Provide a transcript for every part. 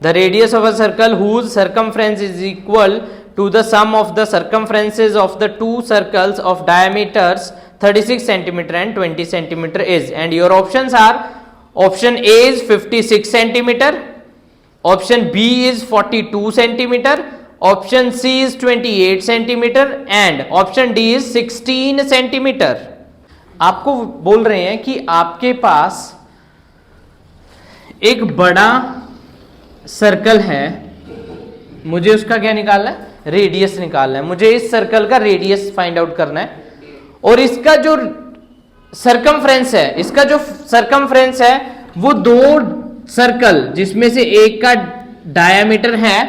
The radius of a circle whose circumference is equal to the sum of the circumferences of the two circles of diameters 36 cm and 20 cm is, and your options are option A is 56 cm, option B is 42 cm, option C is 28 cm and option D is 16 cm. आपको बोल रहे हैं कि आपके पास एक बड़ा circle है, मुझे उसका क्या निकालना है, रेडियस निकालना है, मुझे इस सर्कल का रेडियस फाइंड आउट करना है, और इसका जो सरकमफ्रेंस है, इसका जो सरकमफ्रेंस है वो दो सर्कल जिसमें से एक का डायमीटर है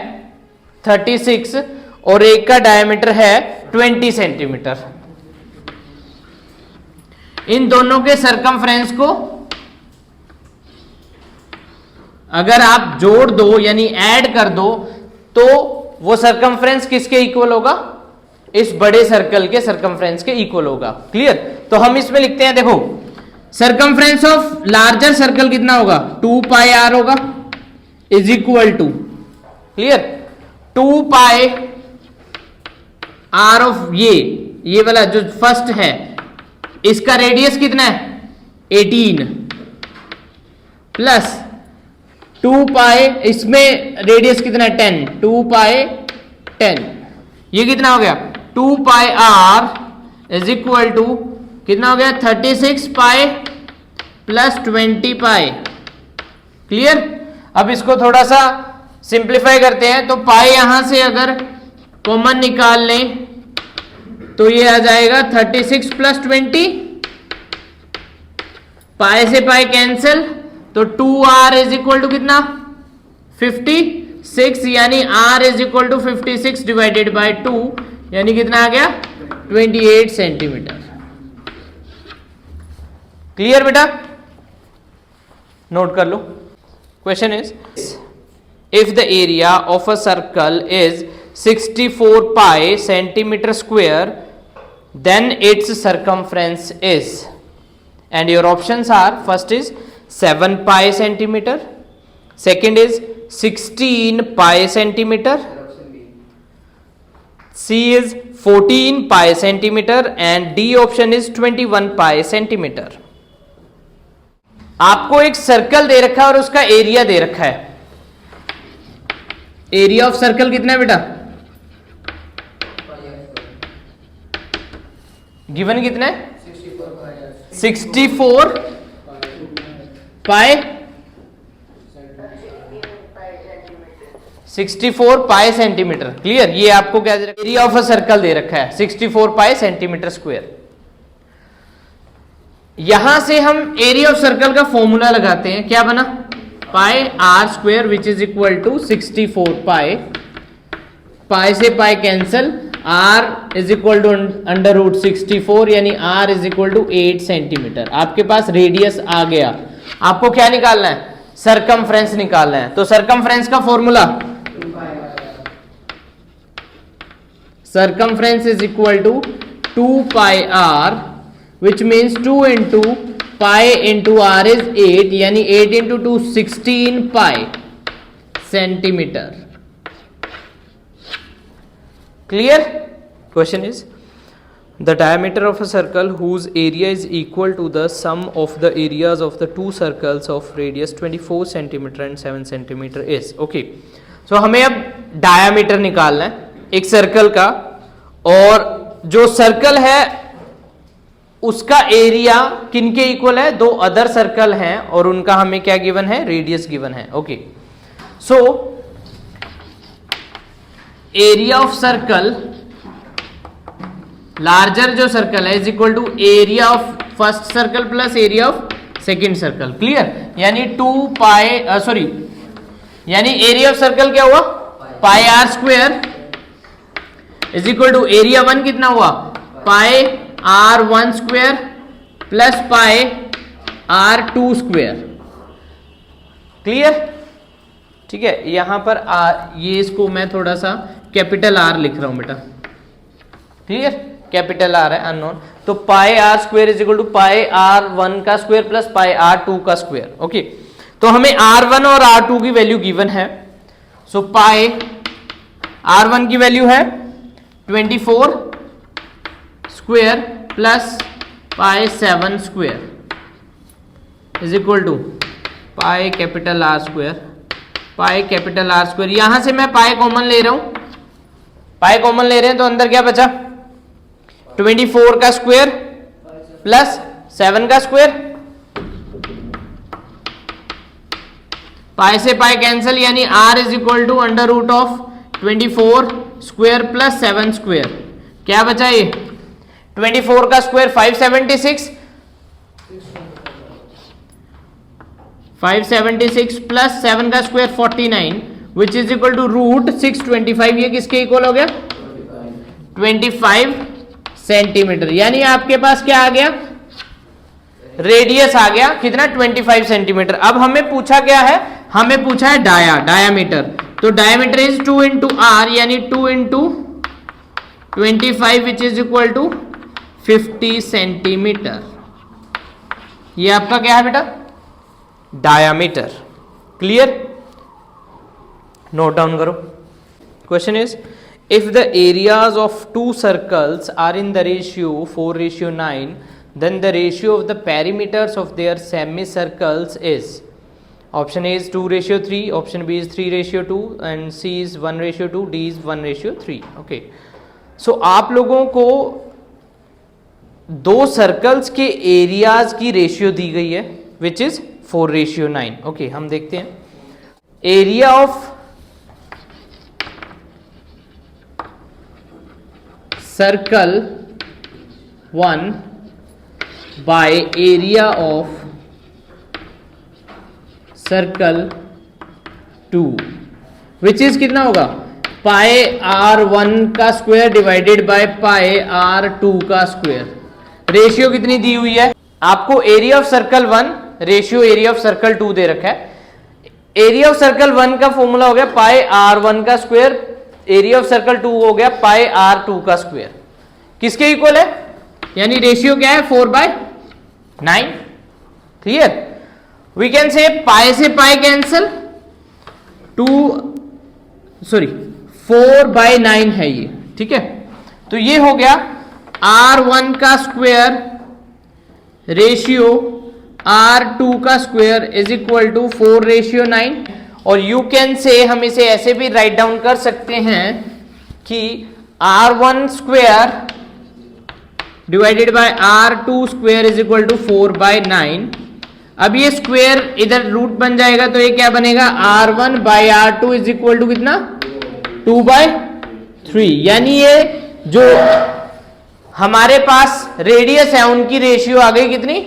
36 और एक का डायमीटर है 20 सेंटीमीटर, इन दोनों के सरकमफ्रेंस को अगर आप जोड़ दो यानी ऐड कर दो तो वो सरकमफ्रेंस किसके इक्वल होगा, इस बड़े सर्कल के सरकमफ्रेंस के इक्वल होगा। क्लियर? तो हम इसमें लिखते हैं, देखो सरकमफ्रेंस ऑफ लार्जर सर्कल कितना होगा, 2 पाई आर होगा, is equal to, clear, 2 pi r of ये वाला जो फर्स्ट है इसका रेडियस कितना है 18 प्लस 2 पाई, इसमें रेडियस कितना है 10, 2 पाई 10, ये कितना हो गया 2 pi are is equal to कितना हो गया 36 पाई प्लस 20 पाई। क्लियर? अब इसको थोड़ा सा सिंप्लीफाई करते हैं, तो पाई यहां से अगर कॉमन निकाल लें तो ये आ जाएगा 36 प्लस 20, पाई से पाई कैंसिल, तो 2r इज इक्वल टू कितना 56, यानी r is equal to 56 divided by 2, यानी कितना आ गया 28 सेंटीमीटर। क्लियर बेटा? नोट कर लो। Question is, if the area of a circle is 64 pi centimeter square then its circumference is, and your options are, first is 7 pi centimeter, second is 16 pi centimeter, C is 14 pi centimeter and D option is 21 pi centimeter. आपको एक circle दे रखा है और उसका area दे रखा है, area of circle कितना है बेटा, गिवन कितना है 64 पाई 64 पाई सेंटीमीटर। क्लियर? ये आपको क्या दे रखा है, एरिया ऑफ अ सर्कल दे रखा है 64 पाई सेंटीमीटर स्क्वायर। यहां से हम एरिया ऑफ सर्कल का फॉर्मूला लगाते हैं, क्या बना, pi r square which is equal to 64 pi, pi से pi cancel, r is equal to under root 64, यानी r is equal to 8 centimeter. आपके पास रेडियस आ गया, आपको क्या निकालना है, सरकमफ्रेंस निकालना है। तो सरकमफ्रेंस का formula, circumference is equal to 2 pi r which means 2 into pi into r is 8, यानी 8 into 2 16 pi centimetre. Clear? Question is, the diameter of a circle whose area is equal to the sum of the areas of the two circles of radius 24 cm and 7 cm is, okay, so हमें अब diameter निकालना है एक circle का, और जो circle है उसका एरिया किनके इक्वल है, दो अदर सर्कल हैं और उनका हमें क्या गिवन है, रेडियस गिवन है। Okay, so area of circle, larger जो सर्कल है is equal to area of first circle plus area of second circle. Clear? यानी 2 पाई यानी एरिया ऑफ सर्कल क्या हुआ, pi r square is equal to area 1 कितना हुआ, pi r 1 square plus pi r 2 square. Clear? ठीक है, यहां पर ये इसको मैं थोड़ा सा कैपिटल आर लिख रहा हूं बेटा। क्लियर? कैपिटल आर है अननोन, तो pi r square is equal to pi r 1 का स्क्वायर प्लस पाई आर 2 का स्क्वायर। ओके, तो हमें R1 और R2 की वैल्यू गिवन है, सो पाई R1 की वैल्यू है 24 square plus pi 7 square is equal to pi capital R square, pi capital R square. यहां से मैं पाई कॉमन ले रहा हूं, पाई कॉमन ले रहे हैं तो अंदर क्या बचा 24 का स्क्वायर प्लस 7 का स्क्वायर, पाई से पाई कैंसिल, यानी R is equal to under root of 24 square plus 7 square. क्या बचा ये 24 का स्क्वायर 576, 576 प्लस 7 का square 49 which is equal to root 625। ये किसके इक्वल हो गया 25 सेंटीमीटर। यानी आपके पास क्या आ गया रेडियस आ गया कितना 25 सेंटीमीटर। अब हमें पूछा क्या है, हमें पूछा है डायामीटर। तो डायामीटर इज 2 इंटू आर, यानी 2 into 25 which is equal to 50 centimetre. ये आपका क्या है बेटा डायामीटर। क्लियर, नोट डाउन करो। Question is if the areas of two circles are in the ratio 4:9 then the ratio of the perimeters of their semicircles is, option A is 2:3, option B is 3:2 and C is 1:2, D is 1:3. okay, so आप लोगों को दो circles के areas की ratio दी गई है which is 4:9. Okay, हम देखते हैं area of circle 1 by area of circle 2 which is कितना होगा पाई R1 का square divided by pi R2 का स्क्वायर। रेशियो कितनी दी हुई है आपको, area of circle 1 ratio area of circle 2 दे रखा है। एरिया ऑफ सर्कल 1 का फॉर्मूला हो गया पाई R1 का स्क्वायर, एरिया ऑफ सर्कल 2 हो गया पाई R2 का स्क्वायर। किसके इक्वल है, यानी रेशियो क्या है 4/9। क्लियर, वी कैन से पाई से पाई कैंसिल, 4/9 है ये। ठीक है, तो ये हो गया R1 का स्क्वायर रेशियो R2 का स्क्वायर इज इक्वल टू 4:9। और यू कैन से हम इसे ऐसे भी राइट डाउन कर सकते हैं कि R1 square divided by R2 square is equal to 4/9। अब ये स्क्वायर इधर रूट बन जाएगा तो ये क्या बनेगा R1 by R2 is equal to कितना 2/3। यानी ये जो हमारे पास रेडियस है उनकी रेशियो आ गई कितनी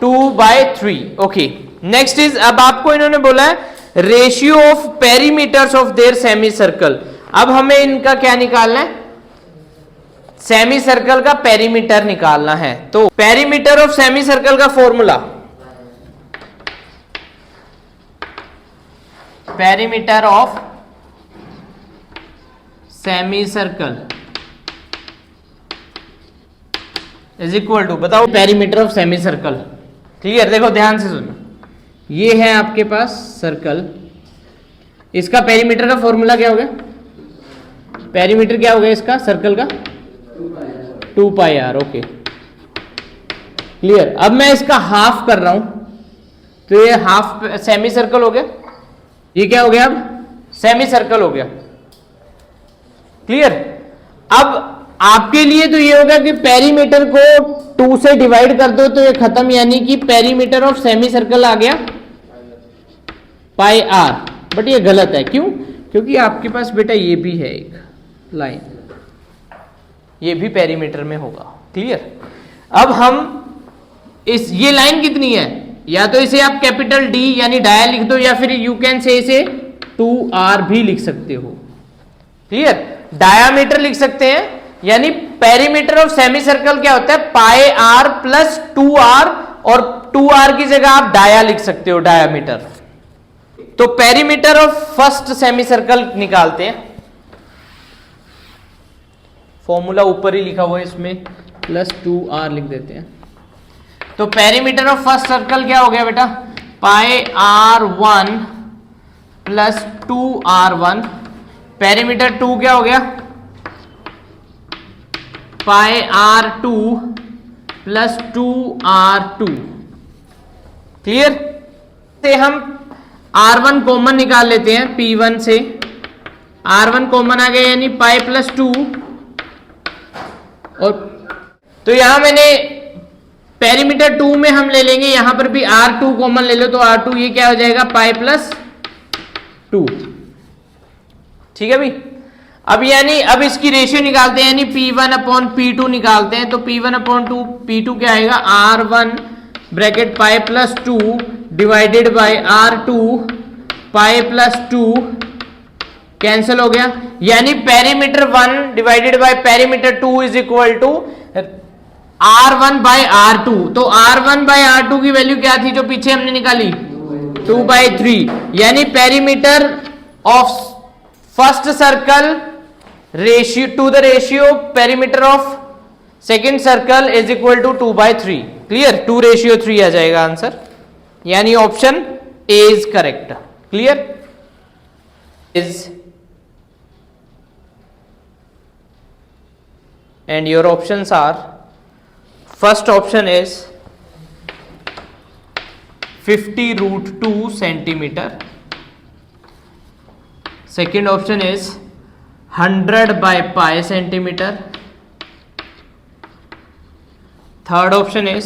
2/3। ओके, नेक्स्ट इज, अब आपको इन्होंने बोला है ratio of perimeters of their semi circle. अब हमें इनका क्या निकालना है, सेमी सर्कल का पेरीमीटर निकालना है। तो पेरीमीटर ऑफ सेमी सर्कल का formula, perimeter of semi circle is equal to, बताओ perimeter of semi circle. Clear, देखो ध्यान से सुनो, ये है आपके पास सर्कल, इसका पेरीमीटर का फॉर्मूला क्या हो गया, पेरीमीटर क्या हो गया इसका सर्कल का 2πr। Okay, clear. अब मैं इसका हाफ कर रहा हूं तो ये हाफ सेमी सर्कल हो गया, ये क्या हो गया अब सेमी सर्कल हो गया। क्लियर, अब आपके लिए तो ये होगा कि पेरीमीटर को 2 से डिवाइड कर दो तो ये खत्म, यानी कि पेरीमीटर ऑफ सेमी सर्कल आ गया πr। बट ये गलत है, क्यों, क्योंकि आपके पास बेटा ये भी है एक लाइन, ये भी पेरीमीटर में होगा। क्लियर, अब हम इस ये लाइन कितनी है, या तो इसे आप कैपिटल D यानी डाया लिख दो, या फिर यू कैन से इसे 2r भी लिख सकते हो। क्लियर, डायामीटर लिख सकते हैं, यानी पेरीमीटर ऑफ सेमी सर्कल क्या होता है पाई r प्लस 2r, और 2r की जगह आप डाया लिख सकते हो डायामीटर। तो perimeter of first semi circle निकालते हैं, फॉर्मूला ऊपर ही लिखा हुआ है इसमें, प्लस 2r लिख देते हैं। तो पेरीमीटर ऑफ फर्स्ट सर्कल क्या हो गया बेटा पाई R1 प्लस 2r1, पेरीमीटर 2 क्या हो गया, पाई r2 प्लस 2r2। क्लियर? से हम r1 कॉमन निकाल लेते हैं, p1 से r1 कॉमन आ गया यानी पाई प्लस 2, और तो यहां मैंने पेरीमीटर 2 में हम ले लेंगे, यहां पर भी r2 कॉमन ले लो तो r2 ये क्या हो जाएगा, पाई प्लस 2। ठीक है भाई। अब यानी अब इसकी रेशियो निकालते हैं, यानी p1 अपॉन p2 निकालते हैं, तो p1 अपॉन p2 क्या आएगा, r1 bracket pi plus 2 divided by r2 pi plus 2, cancel हो गया, यानी perimeter 1 divided by perimeter 2 is equal to r1 by r2। तो r1 बाय r2 की वैल्यू क्या थी जो पीछे हमने निकाली, 2/3, यानी perimeter of first circle ratio to the ratio perimeter of second circle is equal to 2/3। Clear? 2:3 आ जाएगा आंसर, यानी option A is correct. Clear? Is and your options are, first option is 50√2 centimeter, second option is 100 by pi centimeter, third option is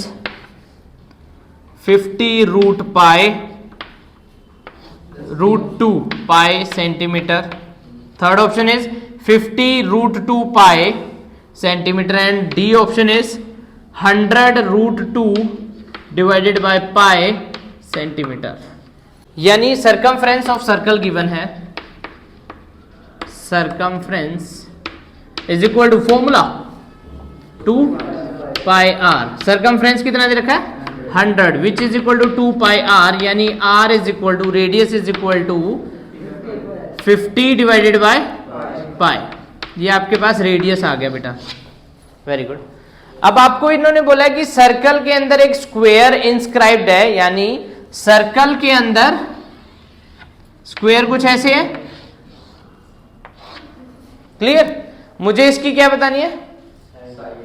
50√2 pi centimeter, third option is 50√2 pi centimeter, and D option is 100√2 divided by pi centimeter. यानी circumference of circle given है, circumference is equal to formula 2 pi r. Circumference कितना दे रखा है, 100, which is equal to 2 pi r, यानी r is equal to radius is equal to 50 divided by pi. ये आपके पास रेडियस आ गया बेटा, वेरी गुड। अब आपको इन्होंने बोला है कि सर्कल के अंदर एक स्क्वायर इंस्क्राइब्ड है, यानी सर्कल के अंदर स्क्वायर कुछ ऐसे है। क्लियर? मुझे इसकी क्या बतानी है,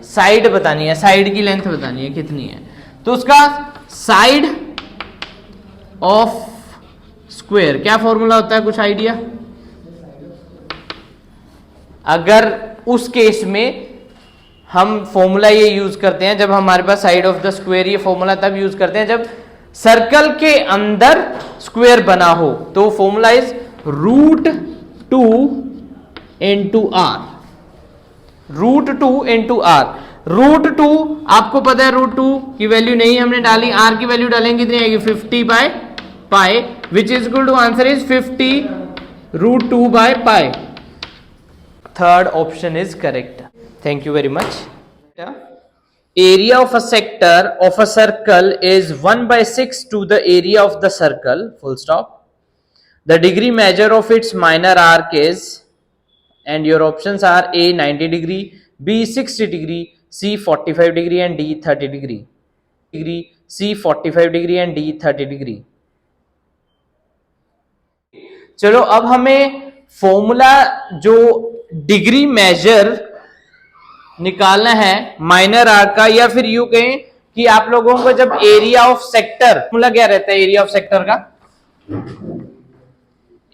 साइड बतानी है, साइड की लेंथ बतानी है कितनी है, तो उसका साइड ऑफ स्क्वायर क्या फॉर्मूला होता है, कुछ आइडिया? अगर उस केस में हम फॉर्मूला ये यूज करते हैं, जब हमारे पास साइड ऑफ द स्क्वायर, ये फॉर्मूला तब यूज करते हैं जब सर्कल के अंदर स्क्वायर बना हो, तो formula is √2 into r, √2 into r। √2 आपको पता है, √2 की वैल्यू नहीं हमने डाली, r की वैल्यू डालेंगे कितनी आएगी, 50 by pi, which is equal to answer is 50√2 by pi. Third option is correct. Thank you very much. Area of a sector of a circle is 1/6 to the area of the circle, full stop. The degree measure of its minor arc is, and your options are A 90 degree, B 60 degree, C 45 degree and D 30 degree. C 45 degree and D 30 degree. चलो अब हमें formula जो degree major निकालना है minor arc का, या फिर यूं कहें कि आप लोगों को जब एरिया ऑफ सेक्टर, फॉर्मूला क्या रहता है एरिया ऑफ सेक्टर का,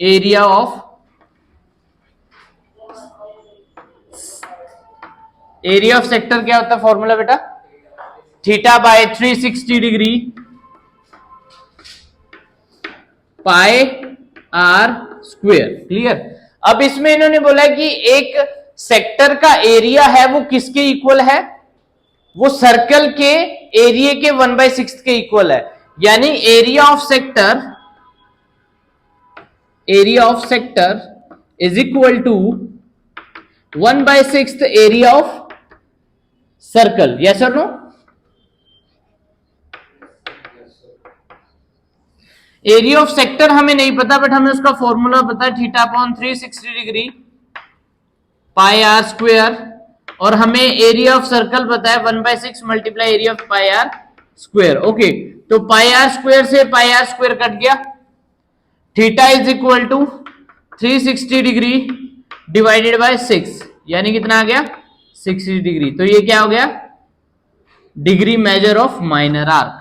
एरिया ऑफ सेक्टर क्या होता है फॉर्मूला बेटा, theta by 360 degree pi r square. Clear? अब इसमें इन्होंने बोला कि एक सेक्टर का एरिया है वो किसके इक्वल है, वो सर्कल के एरिया के 1/6 के इक्वल है, यानी area of sector is equal to 1/6 area of circle. Yes और नो? एरिया ऑफ सेक्टर हमें नहीं पता, बट हमें उसका फॉर्मूला पता है, theta upon 360 degree pi r square, और हमें एरिया ऑफ सर्कल पता है 1/6 multiply area of pi r square. Okay, तो पाई आर स्क्वायर से पाई आर स्क्वायर कट गया, theta is equal to 360 degree divided by 6, यानी कितना आ गया 60 डिग्री। तो ये क्या हो गया, degree measure of minor arc.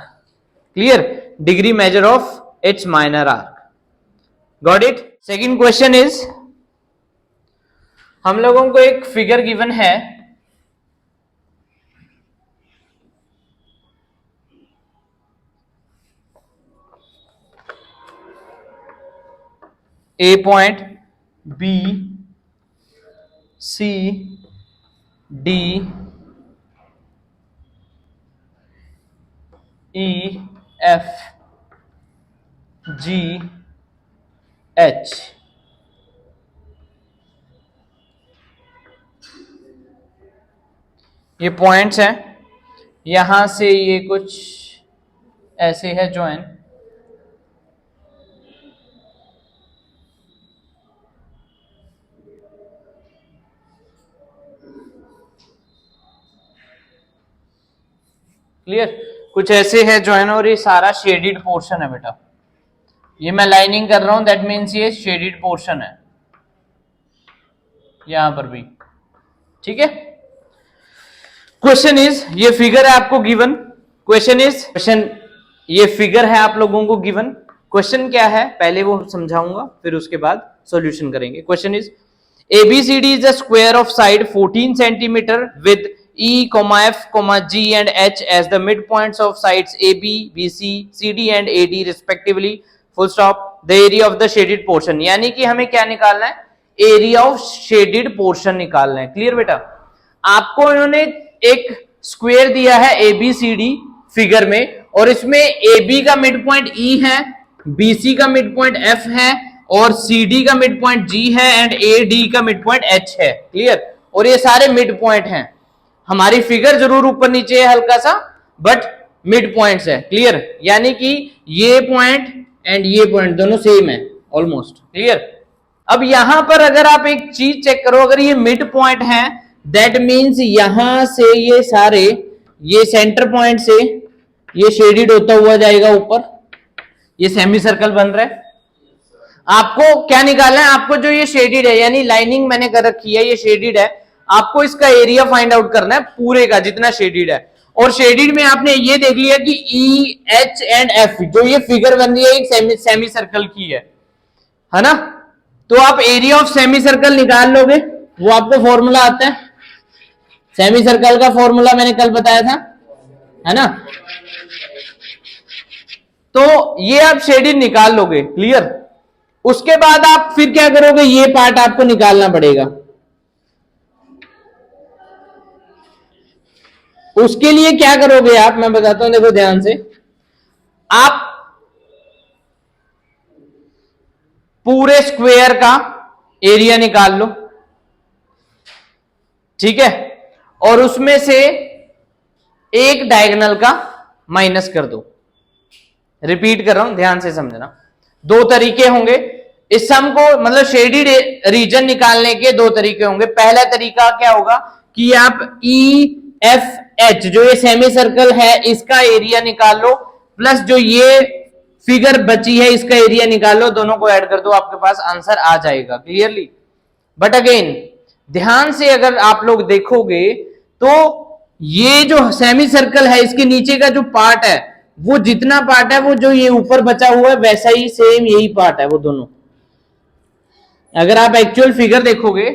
Clear, degree measure of its minor arc. Got it. Second question is, हम लोगों को एक फिगर गिवन है, ए पॉइंट, बी, सी, डी, ई, एफ, जी, एच। ये पॉइंट्स हैं, यहां से ये कुछ ऐसे है ज्वाइन, क्लियर, कुछ ऐसे है ज्वाइन, और ये सारा शेडिड पोर्शन है बेटा। ये मैं लाइनिंग कर रहा हूं, दैट मीन्स ये शेडिड पोर्शन है, यहां पर भी। ठीक है। क्वेश्चन इज, ये फिगर है आपको गिवन। क्वेश्चन ये फिगर है आप लोगों को गिवन। क्वेश्चन क्या है पहले वो समझाऊंगा, फिर उसके बाद सॉल्यूशन करेंगे। Question is, ABCD is a square of side 14 centimeter with E, F, G and H as the midpoints of sides AB, BC, CD and AD respectively. Full stop. The area of the shaded portion, यानी कि हमें क्या निकालना है, area of shaded portion निकालना है। Clear बेटा। आपको इन्होंने एक स्क्वायर दिया है ABCD फिगर में, और इसमें AB का मिड पॉइंट E है, BC का मिड पॉइंट F है, और CD का मिड पॉइंट G है, एंड AD का मिड पॉइंट H है। क्लियर। और ये सारे मिड पॉइंट हैं। हमारी फिगर जरूर ऊपर नीचे है हल्का सा, बट मिड पॉइंट्स है। क्लियर, यानी कि ये पॉइंट एंड ये पॉइंट दोनों सेम है ऑलमोस्ट। क्लियर। अब यहां पर अगर आप एक चीज चेक करो, अगर ये मिड पॉइंट है, दैट मीन्स यहां से ये सारे, ये सेंटर पॉइंट से ये शेडिड होता हुआ जाएगा ऊपर, ये सेमी सर्कल बन रहा है। आपको क्या निकालना है, आपको जो ये शेडिड है, यानी लाइनिंग मैंने कर रखी है, ये शेडिड है, आपको इसका एरिया फाइंड आउट करना है पूरे का जितना शेडिड है। और शेडिड में आपने ये देख लिया कि ई, एच एंड एफ, जो ये फिगर बन रही है एक सेमी सर्कल की है ना। तो आप एरिया ऑफ सेमी सर्कल निकाल लोगे, वो आपको फॉर्मूला आता है, सेमी सर्कल का फॉर्मूला मैंने कल बताया था, है ना। तो ये आप शेडिड निकाल लोगे। क्लियर। उसके बाद आप फिर क्या करोगे, ये पार्ट आपको निकालना पड़ेगा। उसके लिए क्या करोगे आप, मैं बताता हूं, देखो ध्यान से। आप पूरे स्क्वायर का एरिया निकाल लो, ठीक है, और उसमें से एक डायगोनल का माइनस कर दो। रिपीट कर रहा हूं, ध्यान से समझना। दो तरीके होंगे इस सम को, मतलब शेडिड रीजन निकालने के दो तरीके होंगे। पहला तरीका क्या होगा कि आप ई, एफ, एच, जो ये सेमी सर्कल है, इसका एरिया निकाल लो, प्लस जो ये फिगर बची है इसका एरिया निकाल लो, दोनों को ऐड कर दो, आपके पास आंसर आ जाएगा। क्लियरली। बट अगेन ध्यान से अगर आप लोग देखोगे तो ये जो सेमी सर्कल है, इसके नीचे का जो पार्ट है, वो जितना पार्ट है, वो जो ये ऊपर बचा हुआ है, वैसा ही सेम यही पार्ट है वो दोनों। अगर आप एक्चुअल फिगर देखोगे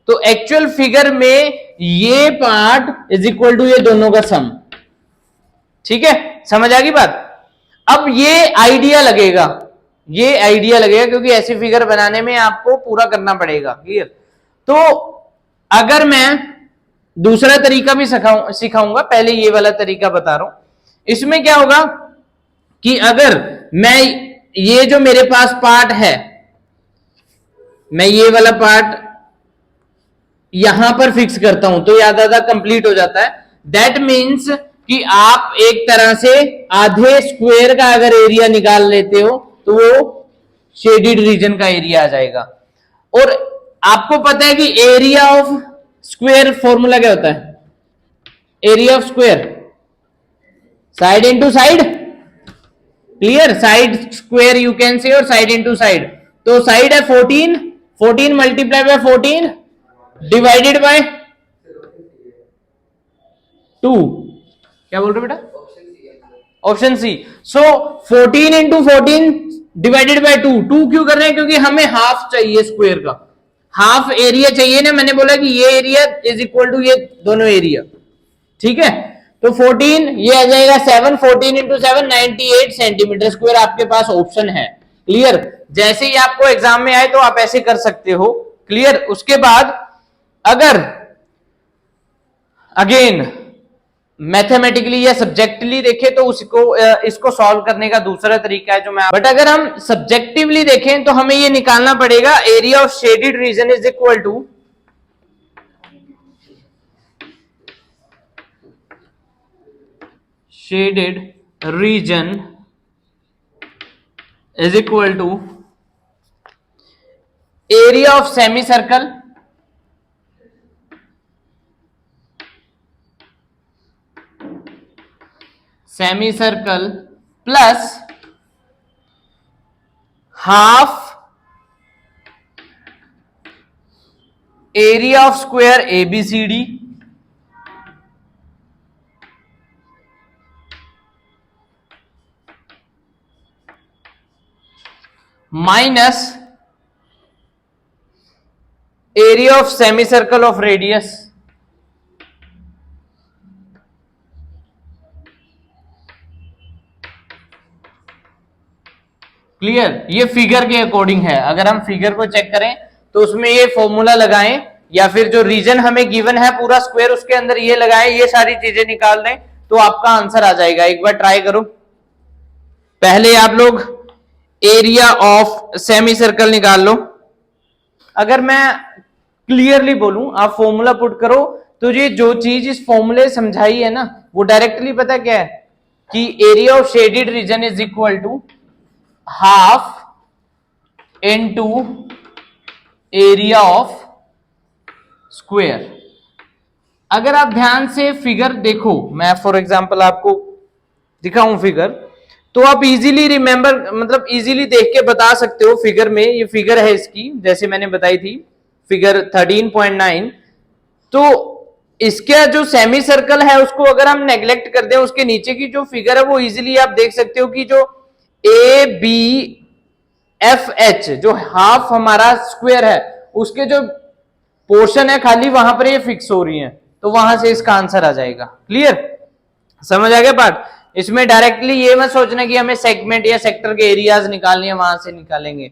तो एक्चुअल फिगर में ये पार्ट इज इक्वल टू ये दोनों का सम। ठीक है, समझ आ गई बात। अब ये आइडिया लगेगा, ये आइडिया लगेगा, क्योंकि ऐसी फिगर बनाने में आपको पूरा करना पड़ेगा। क्लियर। तो अगर मैं दूसरा तरीका भी सिखाऊंगा, पहले ये वाला तरीका बता रहा हूं। इसमें क्या होगा कि अगर मैं ये जो मेरे पास पार्ट है, मैं ये वाला पार्ट यहां पर फिक्स करता हूं, तो याद आधा कंप्लीट हो जाता है। दैट मीन्स कि आप एक तरह से आधे स्क्वायर का अगर एरिया निकाल लेते हो तो वो शेडिड रीजन का एरिया आ जाएगा। और आपको पता है कि एरिया ऑफ स्क्वायर फॉर्मूला क्या होता है, area of square side into side clear, side square you can say, और साइड इनटू साइड, तो साइड है 14, 14 मल्टीप्लाई बाय 14 डिवाइडेड बाय 2, क्या बोल रहे हो बेटा? Option C. So 14 into 14 divided by 2, 2 क्यों कर रहे हैं? क्योंकि हमें हाफ चाहिए स्क्वायर का, हाफ एरिया चाहिए ना, मैंने बोला कि ये एरिया इज इक्वल टू ये दोनों एरिया, ठीक है। तो 14 ये आ जाएगा 7, 14 इंटू 7 98 सेंटीमीटर स्क्वायर आपके पास ऑप्शन है। क्लियर, जैसे ही आपको एग्जाम में आए तो आप ऐसे कर सकते हो। क्लियर, उसके बाद अगर अगेन मैथमेटिकली या सब्जेक्टिवली देखें तो उसको इसको सॉल्व करने का दूसरा तरीका है जो मैं, बट अगर हम सब्जेक्टिवली देखें तो हमें ये निकालना पड़ेगा area of shaded region is equal to shaded region is equal to area of semi circle plus half area of square ABCD minus area of semi circle of radius. Clear, ये figure के according है, अगर हम figure को check करें तो उसमें ये फॉर्मूला लगाएं या फिर जो रीजन हमें गिवन है पूरा स्क्वायर उसके अंदर ये लगाएं, ये सारी चीजें निकाल दें तो आपका आंसर आ जाएगा। एक बार ट्राई करो, पहले आप लोग एरिया ऑफ सेमी सर्कल निकाल लो। अगर मैं क्लियरली बोलूं, आप फॉर्मूला पुट करो तो ये जो चीज इस फॉर्मूले समझाई है ना वो डायरेक्टली पता क्या है कि area of shaded region is equal to half into area of square. अगर आप ध्यान से फिगर देखो, मैं फॉर एग्जांपल आपको दिखाऊं फिगर, तो आप इजीली रिमेंबर, मतलब इजीली देख के बता सकते हो। फिगर में ये फिगर है इसकी, जैसे मैंने बताई थी फिगर 13.9, तो इसका जो सेमी सर्कल है उसको अगर हम नेग्लेक्ट कर दें, उसके नीचे की जो फिगर है वो इजीली आप देख सकते हो कि जो ABFH जो हाफ हमारा स्क्वायर है उसके जो पोर्शन है खाली वहां पर ये फिक्स हो रही है, तो वहां से इसका आंसर आ जाएगा। क्लियर, समझ आ गया पार्ट? इसमें डायरेक्टली ये मत सोचना कि हमें सेगमेंट या सेक्टर के एरियाज निकालने हैं, वहां से निकालेंगे।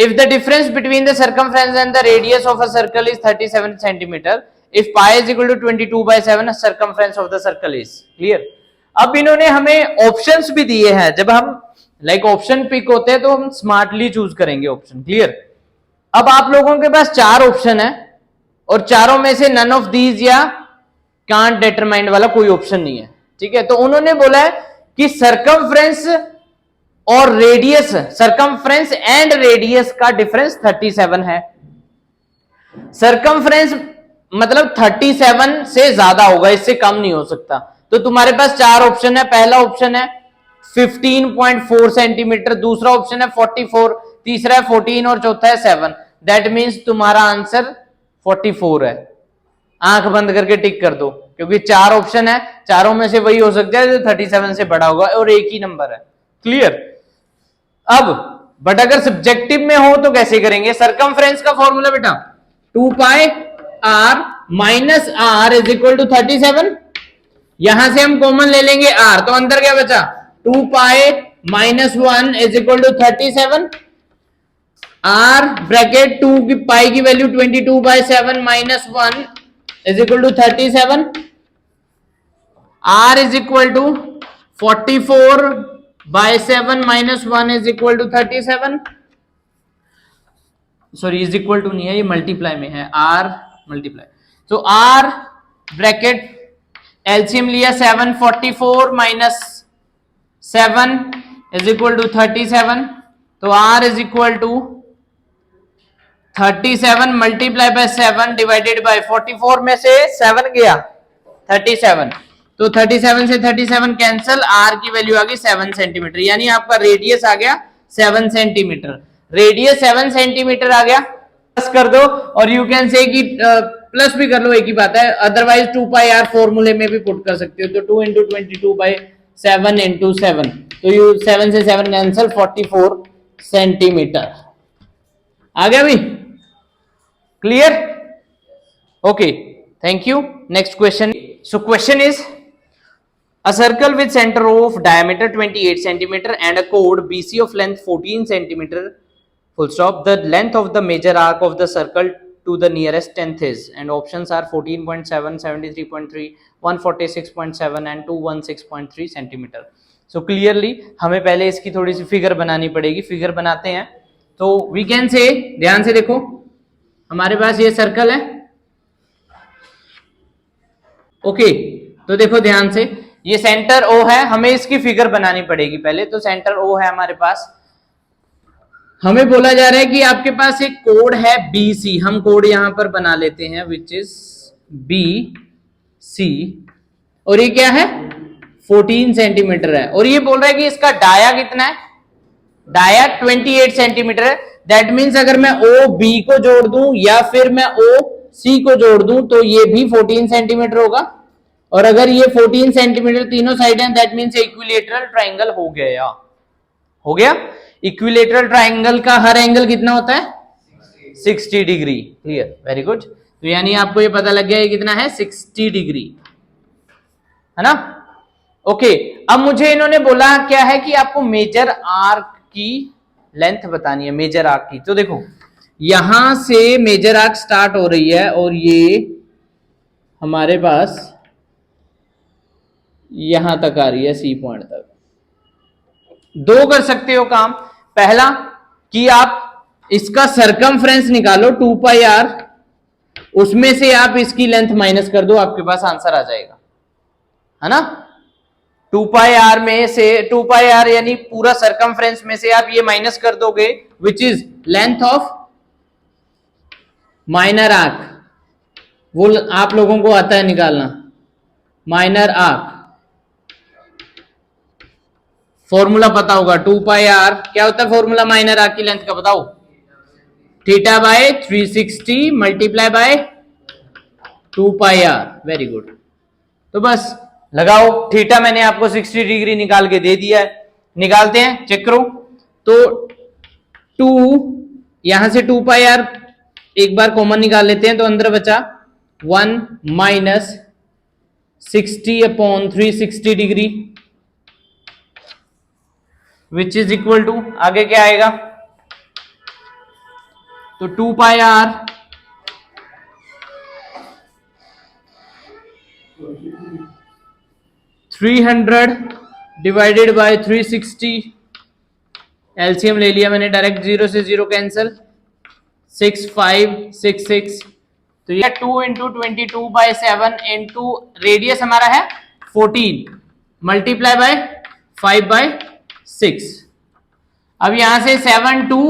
If the difference between the circumference and the radius of a circle is 37 centimetre, if pi is equal to 22/7 circumference of the circle is. Clear, अब इन्होंने हमें ऑप्शंस भी दिए हैं, जब हम लाइक ऑप्शन पिक होते हैं तो हम स्मार्टली चूज करेंगे ऑप्शन। क्लियर, अब आप लोगों के पास 4 ऑप्शन है और चारों में से नन ऑफ दीज या कांट डिटरमाइंड वाला कोई ऑप्शन नहीं है, ठीक है। तो उन्होंने बोला है कि सरकमफ्रेंस और रेडियस, सरकमफ्रेंस एंड रेडियस का डिफरेंस 37 है। सरकमफ्रेंस मतलब 37 से ज्यादा होगा, इससे कम नहीं हो सकता। तो तुम्हारे पास 4 ऑप्शन है। पहला ऑप्शन है 15.4 सेंटीमीटर, दूसरा ऑप्शन है 44, तीसरा है 14 और चौथा है 7। दैट मीन्स तुम्हारा आंसर 44 है। आंख बंद करके टिक कर दो, क्योंकि 4 ऑप्शन है, चारों में से वही हो सकता है जो 37 से बड़ा होगा और एक ही नंबर है। क्लियर, अब बट अगर सब्जेक्टिव में हो तो कैसे करेंगे? सरकमफ्रेंस का फॉर्मूला बेटा 2 pi r minus r is equal to 37। यहां से हम कॉमन ले लेंगे r, तो अंदर क्या बचा? 2 pi minus 1 is equal to 37। r bracket 2 की पाई की value 22/7 minus 1 is equal to 37। r is equal to 44/7 minus 1 is equal to 37। Sorry, is equal to नहीं है, ये मल्टीप्लाई में है, r मल्टीप्लाई। तो r ब्रैकेट एलसीएम लिया 7, 44 minus 7 is equal to 37। तो r is equal to 37 multiply by 7 divided by 44 में से 7 गया 37, तो 37 से 37 कैंसल, r की वैल्यू आ गई 7 सेंटीमीटर, यानी आपका रेडियस आ गया 7 सेंटीमीटर। रेडियस 7 सेंटीमीटर आ गया, प्लस कर दो और यू कैन से कि प्लस भी कर लो, एक ही बात है, अदरवाइज 2 पाई आर फॉर्मूले में भी पुट कर सकते हो, तो 2 इंटू 22 बाई 7 इंटू 7, तो यू 7 से 7 कैंसल, 44 सेंटीमीटर आ गया भी। Clear? Okay, thank you. Next question. So question is a circle with center of diameter 28 centimeter and a chord BC of length 14 centimeter, full stop. The length of the major arc of the circle to the nearest tenth is, and options are 14.7, 73.3, 146.7 and 216.3 centimeter. So clearly हमें पहले इसकी थोड़ी सी figure बनानी पड़ेगी, figure बनाते हैं। तो we can say, ध्यान से देखो, हमारे पास ये सर्कल है, ओके, तो देखो ध्यान से, ये सेंटर ओ है, हमें इसकी फिगर बनानी पड़ेगी पहले। तो सेंटर ओ है हमारे पास, हमें बोला जा रहा है कि आपके पास एक कोड है BC, हम कोड यहां पर बना लेते हैं, विच इज BC, और ये क्या है 14 सेंटीमीटर है, और ये बोल रहा है कि इसका डाया कितना है, डाया 28 सेंटीमीटर है। दैट मीन्स अगर मैं OB को जोड़ दूं या फिर मैं OC को जोड़ दूं तो ये भी 14 सेंटीमीटर होगा, और अगर ये 14 सेंटीमीटर तीनों साइड हैं, दैट मीन्स इक्विलेटरल ट्राइंगल हो गया, हो गया। इक्विलेटरल ट्राइंगल का हर एंगल कितना होता है 60 डिग्री। Clear, very good. तो यानी आपको ये पता लग गया ये कितना है 60 डिग्री, है ना। ओके, अब मुझे इन्होंने बोला क्या है कि आपको मेजर आर्क की लेंथ बतानी है, मेजर आर्क की। तो देखो यहां से मेजर आर्क स्टार्ट हो रही है और ये हमारे पास यहां तक आ रही है, सी पॉइंट तक। दो कर सकते हो काम, पहला कि आप इसका सरकमफ्रेंस निकालो 2 पाई आर, उसमें से आप इसकी लेंथ माइनस कर दो, आपके पास आंसर आ जाएगा, है ना। 2 पाई आर में से 2 पाई आर यानी पूरा सरकमफ्रेंस में से आप ये माइनस कर दोगे, which is length of minor arc, वो आप लोगों को आता है निकालना, माइनर आर्क फॉर्मूला पता होगा। 2 पाई आर क्या होता है फॉर्मूला माइनर आर्क की लेंथ का, बताओ, theta by 360 multiply by 2 pi r. Very good. तो बस लगाओ, थीटा मैंने आपको 60 डिग्री निकाल के दे दिया है, निकालते हैं, चेक करो। तो 2 यहां से 2 पाई आर एक बार कॉमन निकाल लेते हैं, तो अंदर बचा 1 minus 60 upon 360 degree, which is equal to, आगे क्या आएगा, तो 2 pi r divided by 360, LCM ले लिया मैंने डायरेक्ट, 0 से 0 कैंसल, 6 5 6 6, तो ये 2 इंटू 22 बाय 7 इंटू रेडियस हमारा है 14 मल्टीप्लाई बाय 5 बाय 6। अब यहां से 7 2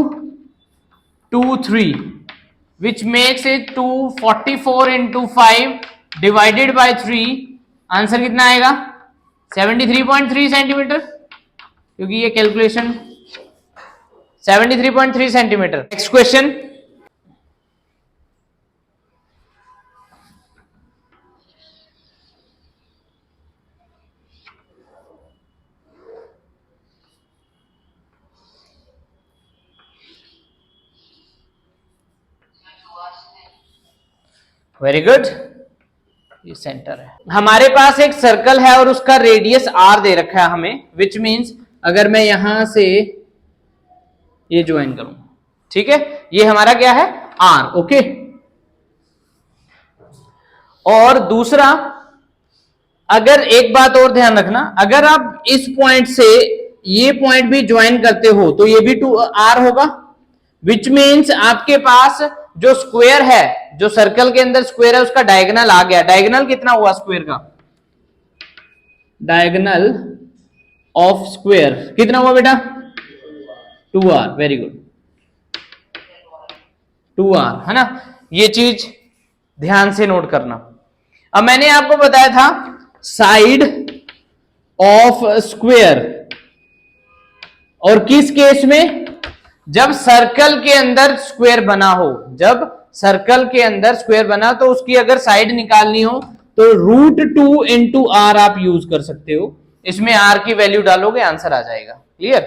2 3 which makes it 244 into 5 divided by 3, answer कितना आएगा 73.3 सेंटीमीटर, क्योंकि ये calculation 73.3 centimetre. Next question. Very good, ये सेंटर है। हमारे पास एक सर्कल है और उसका रेडियस r दे रखा है हमें, विच मीन्स अगर मैं यहां से ये ज्वाइन करूं, ठीक है, ये हमारा क्या है r, ओके। और दूसरा, अगर एक बात और ध्यान रखना, अगर आप इस पॉइंट से ये पॉइंट भी ज्वाइन करते हो तो ये भी 2r होगा, विच मीन्स आपके पास जो स्क्वायर है, जो सर्कल के अंदर स्क्वायर है, उसका डायगोनल आ गया। डायगोनल कितना हुआ स्क्वायर का, डायगोनल ऑफ स्क्वायर कितना हुआ बेटा 2r, वेरी गुड, 2r, है ना। ये चीज ध्यान से नोट करना। अब मैंने आपको बताया था साइड ऑफ स्क्वायर। और किस केस में? जब सर्कल के अंदर स्क्वायर बना हो, जब सर्कल के अंदर स्क्वायर बना तो उसकी अगर साइड निकालनी हो तो √2 इंटू आर आप यूज कर सकते हो। इसमें आर की वैल्यू डालोगे, आंसर आ जाएगा। क्लियर?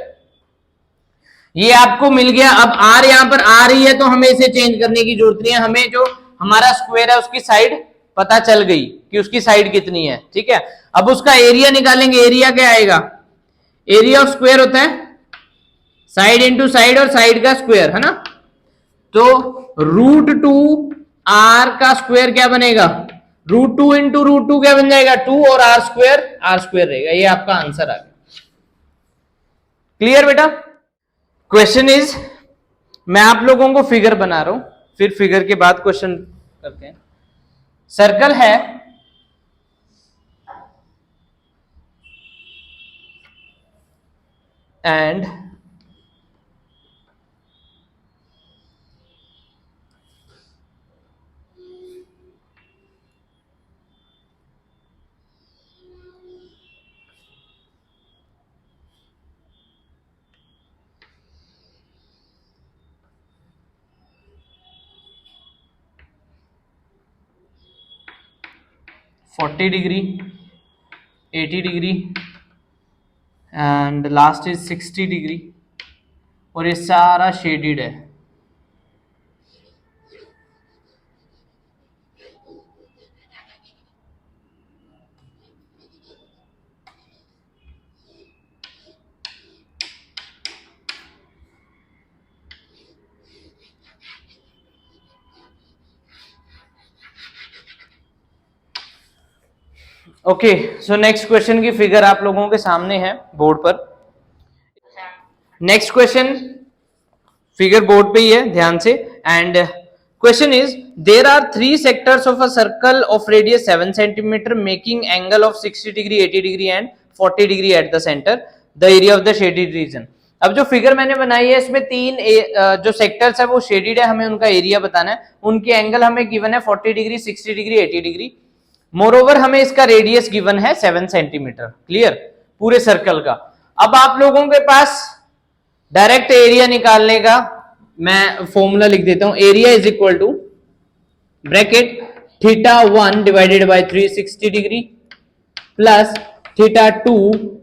ये आपको मिल गया। अब आर यहां पर आ रही है तो हमें इसे चेंज करने की जरूरत नहीं है, हमें जो हमारा स्क्वायर है उसकी साइड पता चल गई कि उसकी साइड कितनी है। ठीक है, अब उसका एरिया निकालेंगे। एरिया क्या आएगा? एरिया ऑफ स्क्वायर होता है साइड इंटू साइड और साइड का स्क्वायर, है ना। तो √2 आर का स्क्वायर क्या बनेगा? √2 इंटू √2 क्या बन जाएगा? 2 और आर स्क्वायर रहेगा। ये आपका आंसर आ गया। क्लियर बेटा? क्वेश्चन इज, मैं आप लोगों को फिगर बना रहा हूं, फिर फिगर के बाद क्वेश्चन करते हैं। सर्कल है एंड (40°, 80° एंड लास्ट इज 60°, और ये सारा शेडेड है। ओके, सो नेक्स्ट क्वेश्चन की फिगर आप लोगों के सामने है बोर्ड पर। नेक्स्ट क्वेश्चन फिगर बोर्ड पे ही है, ध्यान से। And question is, there are 3 sectors of a circle of radius 7 centimetre making angle of 60°, 80° and 40° at the centre. The area of the shaded region. अब जो फिगर मैंने बनाई है इसमें 3 जो सेक्टर्स है वो शेडेड है, हमें उनका एरिया बताना है। उनके एंगल हमें गिवन है 40°, 60°, 80°। मोरओवर हमें इसका रेडियस गिवन है 7 सेंटीमीटर। क्लियर? पूरे सर्कल का। अब आप लोगों के पास डायरेक्ट एरिया निकालने का मैं फॉर्मूला लिख देता हूं। Area is equal to bracket θ1 divided by 360° plus θ2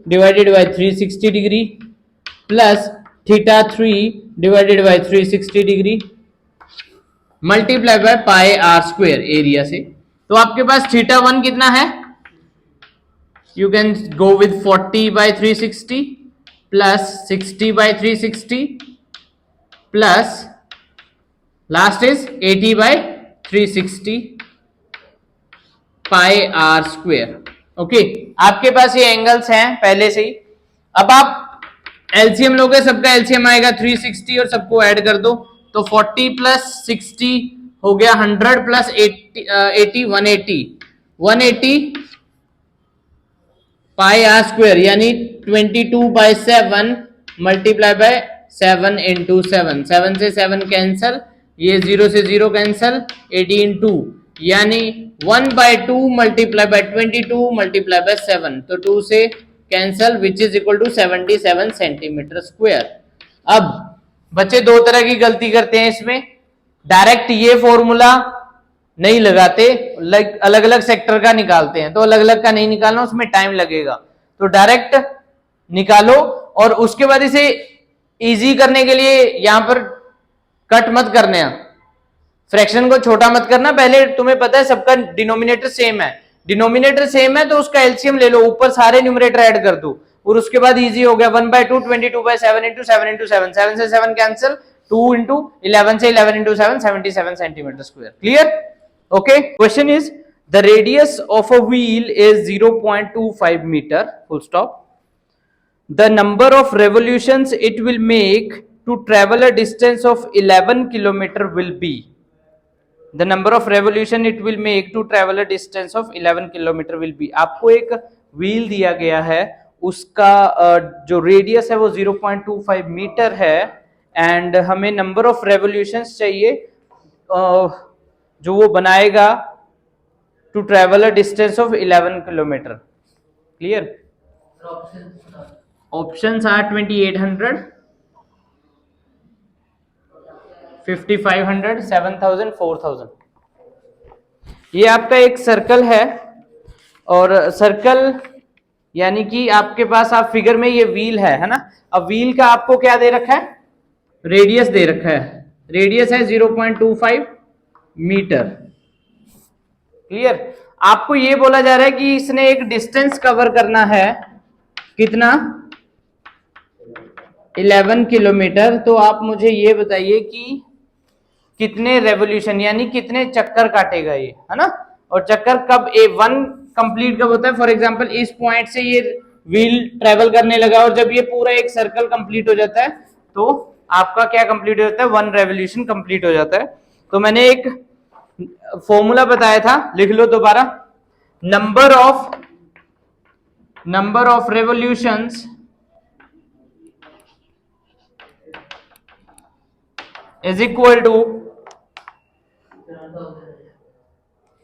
divided by 360° plus θ3 divided by 360° multiply by pi r square area से। तो आपके पास θ1 कितना है? You can go with 40/360 plus 60/360 plus last is 80/360 pi r square. Okay, आपके पास ये angles हैं पहले से ही। अब आप एलसीएम लोगे, सबका एलसीएम आएगा 360 और सबको ऐड कर दो तो 40 प्लस 60 हो गया 100 प्लस 80 180 पाई आर स्क्वायर यानी 22/7 मल्टीप्लाई बाय 7 इंटू 7। 7 से 7 कैंसल, ये 0 से 0 कैंसल, 80 इंटू यानी 1/2 मल्टीप्लाई बाय 22 मल्टीप्लाई बाय 7 तो 2 से cancel which is equal to 77 centimetre square. अब बच्चे दो तरह की गलती करते हैं इसमें, डायरेक्ट ये फॉर्मूला नहीं लगाते, अलग अलग सेक्टर का निकालते हैं। तो अलग अलग का नहीं निकालना, उसमें टाइम लगेगा। तो डायरेक्ट निकालो और उसके बाद इसे इजी करने के लिए यहां पर कट मत करने, फ्रैक्शन को छोटा मत करना। पहले तुम्हें पता है सबका डिनोमिनेटर सेम है, डिनोमिनेटर सेम है तो उसका एलसीएम ले लो, ऊपर सारे न्यूमरेटर ऐड कर दो और उसके बाद इजी हो गया। 1/2 22/7 इंटू 7 इंटू 7, 7 से 7 कैंसिल, 2 इंटू 11 से 11 into 7 77 centimetre square. Clear? Okay, question is the radius of a wheel is 0.25 metre, full stop. The number of revolutions it will make to travel a distance of 11 kilometre will be. The number of revolution it will make to travel a distance of 11 kilometre will be. आपको एक wheel दिया गया है, उसका जो radius है वो 0.25 metre है एंड हमें नंबर ऑफ रेवोल्यूशंस चाहिए जो वो बनाएगा to travel a distance of 11 kilometre. Clear? Options are 2800, 5500, 7000, 4000। ये आपका एक सर्कल है, और सर्कल यानी कि आपके पास आप फिगर में ये व्हील है ना। अब व्हील का आपको क्या दे रखा है? रेडियस दे रखा है। रेडियस है 0.25 मीटर। क्लियर? आपको ये बोला जा रहा है कि इसने एक डिस्टेंस कवर करना है, कितना? 11 किलोमीटर। तो आप मुझे ये बताइए कि कितने रेवोल्यूशन यानी कितने चक्कर काटेगा ये, है ना। और चक्कर कब वन कंप्लीट कब होता है? फॉर एग्जांपल इस पॉइंट से ये व्हील ट्रेवल करने लगा, और जब ये पूरा एक सर्कल कंप्लीट हो जाता है तो आपका क्या कंप्लीट हो जाता है? 1 रेवोल्यूशन कंप्लीट हो जाता है। तो मैंने एक फॉर्मूला बताया था, लिख लो दोबारा। Number of revolutions is equal to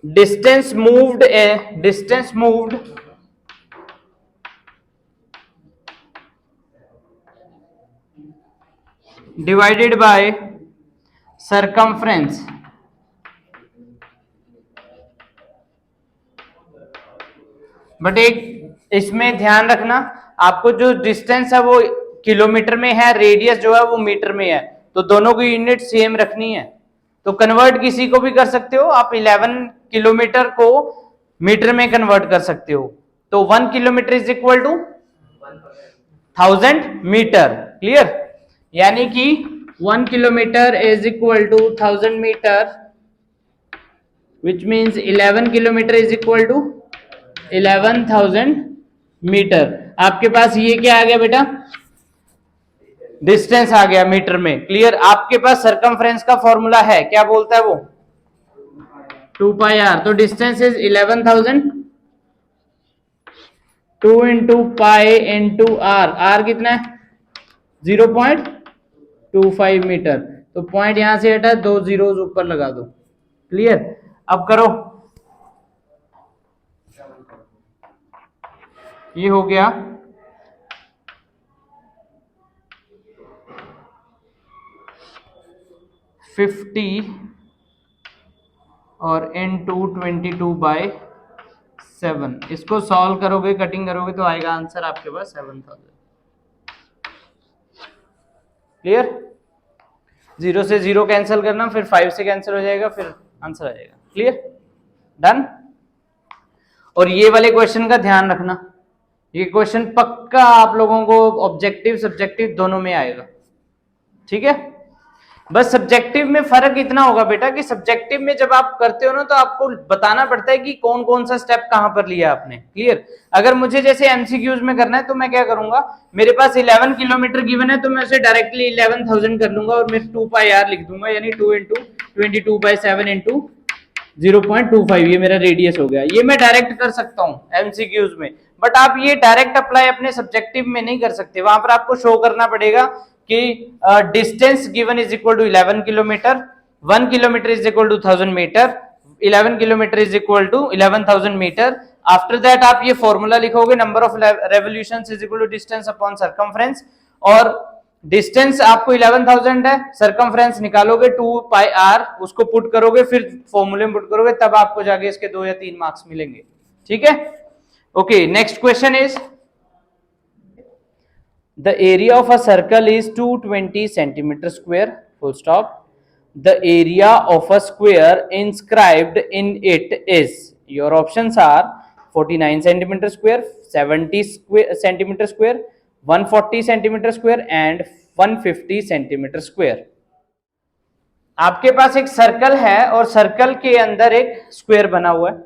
distance moved divided by circumference। But एक इसमें ध्यान रखना, आपको जो डिस्टेंस है वो किलोमीटर में है, रेडियस जो है वो मीटर में है, तो दोनों की यूनिट सेम रखनी है। तो कन्वर्ट किसी को भी कर सकते हो आप, 11 किलोमीटर को मीटर में कन्वर्ट कर सकते हो। तो 1 kilometre is equal to 1000 metre. Clear? यानी कि 1 kilometre is equal to 1000 metre, which means 11 kilometre is equal to 11,000 metre. आपके पास ये क्या आ गया बेटा? डिस्टेंस आ गया मीटर में। क्लियर? आपके पास सरकमफ्रेंस का फॉर्मूला है, क्या बोलता है वो? 2 पाई आर। तो distance is 11,000, 2 into pi into R. R कितना है? 0.25 मीटर। तो पॉइंट यहां से हटा, 2 जीरोस ऊपर लगा दो। क्लियर? अब करो, ये हो गया 50 और इंटू 22/7। इसको सॉल्व करोगे, कटिंग करोगे तो आएगा आंसर आपके पास 7000। क्लियर? 0 से 0 कैंसिल करना, फिर 5 से कैंसिल हो जाएगा, फिर आंसर आ जाएगा। क्लियर? डन? और ये वाले क्वेश्चन का ध्यान रखना, ये क्वेश्चन पक्का आप लोगों को ऑब्जेक्टिव सब्जेक्टिव दोनों में आएगा। ठीक है? बस सब्जेक्टिव में फर्क इतना होगा बेटा कि सब्जेक्टिव में जब आप करते हो ना तो आपको बताना पड़ता है कि कौन कौन सा स्टेप कहां पर लिया आपने। क्लियर? अगर मुझे जैसे एमसीक्यूज में करना है तो मैं क्या करूंगा, मेरे पास 11 किलोमीटर गिवन है तो मैं उसे डायरेक्टली 11,000 कर लूंगा और मैं 2 पाई आर लिख दूंगा, यानी 2 इंटू 22/7 इंटू 0.25, ये मेरा रेडियस हो गया। ये मैं डायरेक्ट कर सकता हूं एमसीक्यूज में, बट आप ये डायरेक्ट अप्लाई अपने सब्जेक्टिव में नहीं कर सकते। वहां पर आपको शो करना पड़ेगा कि distance given is equal to 11 kilometre, 1 kilometre is equal to 1000 metre, 11 kilometre is equal to 11,000 metre. After that आप ये फॉर्मूला लिखोगे, number of revolutions is equal to distance upon circumference, और डिस्टेंस आपको 11,000 है, सरकमफ्रेंस निकालोगे 2 पाई आर, उसको put करोगे, फिर फॉर्मूले में पुट करोगे, तब आपको जाके इसके 2 या 3 मार्क्स मिलेंगे। ठीक है? Okay, next question is the area of a circle is 220 centimeter square, full stop. The area of a square inscribed in it is, your options are 49 centimeter square, 70 centimeter square, 140 centimeter square and 150 centimeter square. आपके पास एक circle है और circle के अंदर एक square बना हुआ है।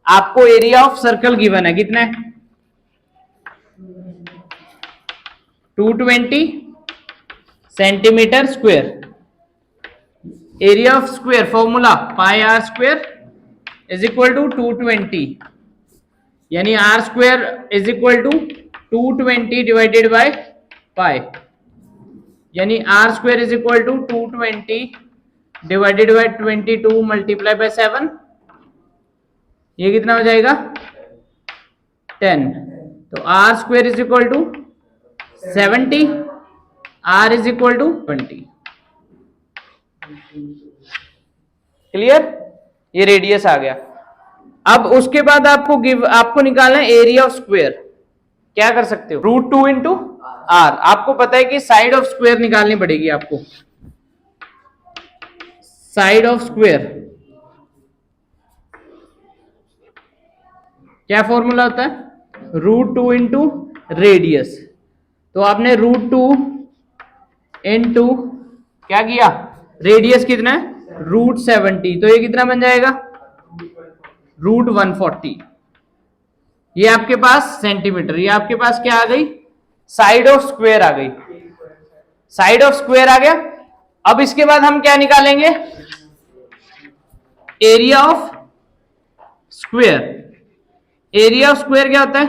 आपको एरिया ऑफ सर्कल गिवन है, कितना है? 220 centimeter square. Area of square formula pi r square is equal to 220, यानी r square is equal to 220 divided by pi, यानी r square is equal to 220 divided by 22 multiply by 7, ये कितना हो जाएगा? 10। तो r square is equal to 70, r is equal to 20। Clear? ये radius आ गया। अब उसके बाद आपको निकालना है एरिया ऑफ स्क्वेयर। क्या कर सकते हो, √2 इंटू आर। आपको पता है कि साइड ऑफ स्क्वेयर निकालनी पड़ेगी आपको। साइड ऑफ स्क्वेयर क्या फॉर्मूला होता है, √2 इंटू रेडियस। तो आपने √2 इंटू क्या किया, रेडियस कितना है √70, तो ये कितना बन जाएगा √140। ये आपके पास सेंटीमीटर, ये आपके पास क्या आ गई, साइड ऑफ स्क्वेयर आ गई। साइड ऑफ स्क्वेयर आ गया। अब इसके बाद हम क्या निकालेंगे, area of square. Area of square क्या होता है,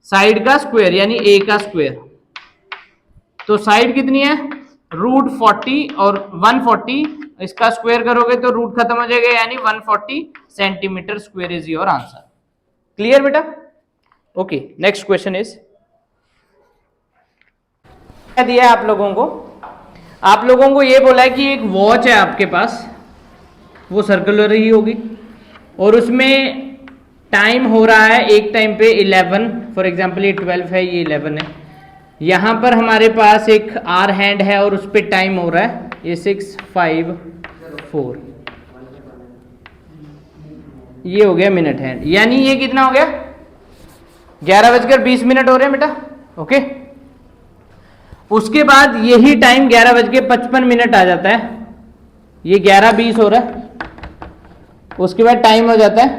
साइड का स्क्वेयर यानी ए का स्क्वेयर। तो साइड कितनी है √40 और 140, इसका स्क्वायर करोगे तो रूट खत्म हो जाएगा, यानी 140 centimetre square is your answer. Clear बेटा? ओके, नेक्स्ट क्वेश्चन इज, क्या दिया है आप लोगों को, आप लोगों को ये बोला है कि एक वॉच है आपके पास, वो सर्कुलर ही होगी और उसमें टाइम हो रहा है एक टाइम पे 11, फॉर एग्जांपल ये 12 है, ये 11 है। यहां पर हमारे पास एक आर हैंड है और उस पर टाइम हो रहा है ये 654, ये हो गया मिनट हैंड, यानी ये कितना हो गया 11:20 हो रहे हैं बेटा। ओके, उसके बाद यही टाइम 11:55 आ जाता है, ये 11:20 हो रहा है, उसके बाद टाइम हो जाता है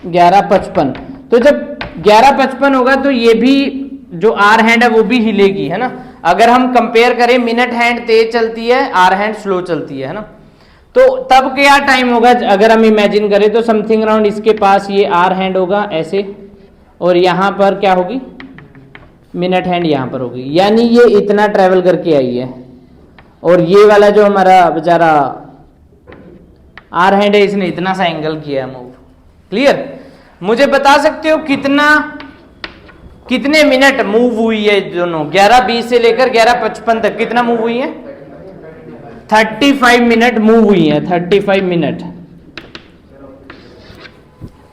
11:55। तो जब 11:55 होगा तो ये भी जो आर हैंड है वो भी हिलेगी, है ना। अगर हम कंपेयर करें, मिनट हैंड तेज चलती है, आर हैंड स्लो चलती है ना। तो तब क्या टाइम होगा, अगर हम इमेजिन करें तो समथिंग अराउंड इसके पास ये आर हैंड होगा ऐसे, और यहां पर क्या होगी मिनट हैंड यहां पर होगी, यानी ये इतना ट्रेवल करके आई है। और ये वाला जो हमारा बेचारा आर हैंड है, इसने इतना सा एंगल किया है मूव। क्लियर? मुझे बता सकते हो कितने मिनट मूव हुई है दोनों, 11:20 से लेकर 11:55 तक कितना मूव हुई है, 35 मिनट मूव हुई है, 35 मिनट,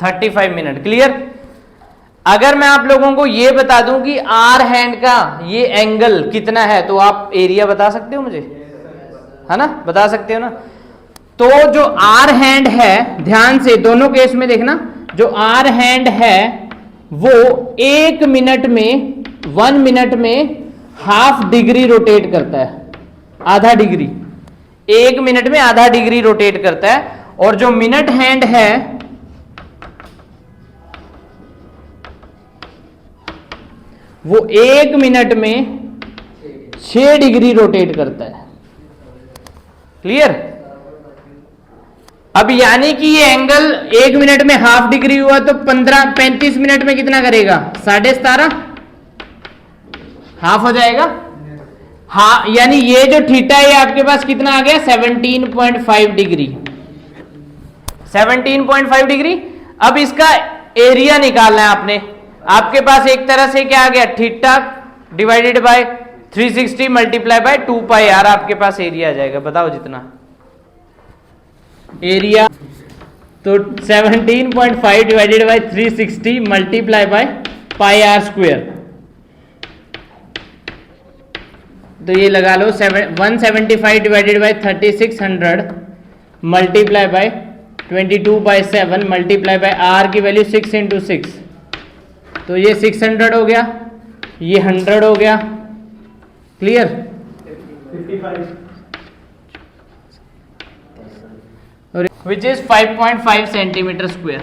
35 मिनट। क्लियर? अगर मैं आप लोगों को ये बता दूं कि आर हैंड का ये एंगल कितना है, तो आप एरिया बता सकते हो मुझे, है ना, बता सकते हो ना। तो जो आर हैंड है, ध्यान से दोनों केस में देखना, जो आर हैंड है वो 1 मिनट में 1 मिनट में ½ डिग्री रोटेट करता है, आधा डिग्री, 1 मिनट में आधा डिग्री रोटेट करता है। और जो मिनट हैंड है वो 1 मिनट में 6 डिग्री रोटेट करता है। क्लियर? अब यानी कि ये एंगल 1 मिनट में ½ डिग्री हुआ तो 35 मिनट में कितना करेगा, 17.5, हाफ हो जाएगा। हाँ, यानी ये जो थीटा है आपके पास कितना आ गया 17.5 डिग्री, 17.5 डिग्री। अब इसका एरिया निकालना है आपने, आपके पास एक तरह से क्या आ गया, theta divided by 360 multiply bye 2πr, आपके पास एरिया आ जाएगा। बताओ जितना एरिया, तो 17.5 divided by 360 multiply bye πr²। तो ये लगा लो 175 divided by 3600 multiply by 22/7 multiply by r की वैल्यू 6 × 6, तो ये 600 हो गया, ये 100 हो गया। Clear? 55 which is 5.5 centimetre square.